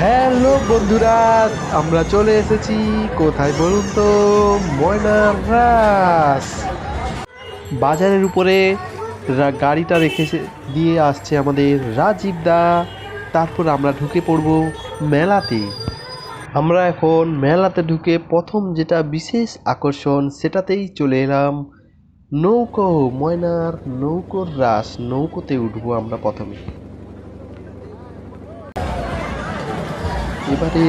Hello বন্ধুরা, আমরা চলে এসেছি কোথায় বলুন তো? ময়নার রাস বাজারের উপরে গাড়িটা রেখে দিয়ে আসছে আমাদের রাজীব দা। তারপর আমরা ঢুকে পড়ব মেলাতে। আমরা এখন মেলাতে ঢুকে প্রথম যেটা বিশেষ আকর্ষণ সেটাতেই চলে এলাম। নৌকো, ময়নার নৌকোর রাস, নৌকোতে উঠবো আমরা প্রথমে। এবারে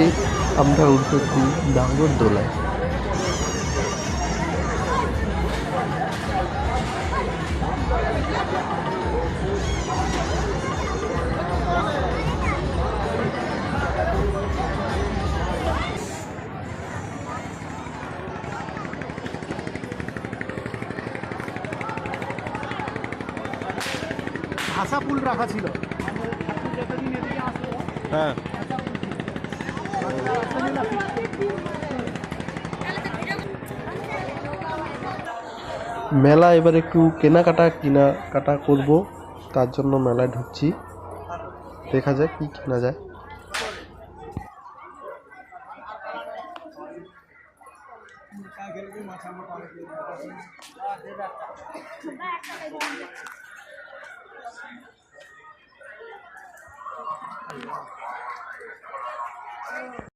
আমরা উঠেছি নাগরদোলায়। ভাষা ফুল রাখা ছিল। হ্যাঁ, মেলা এবার একটু কেনাকাটা করব, তার জন্য মেলায় ঢুকছি। দেখা যাক কি কেনা যায়।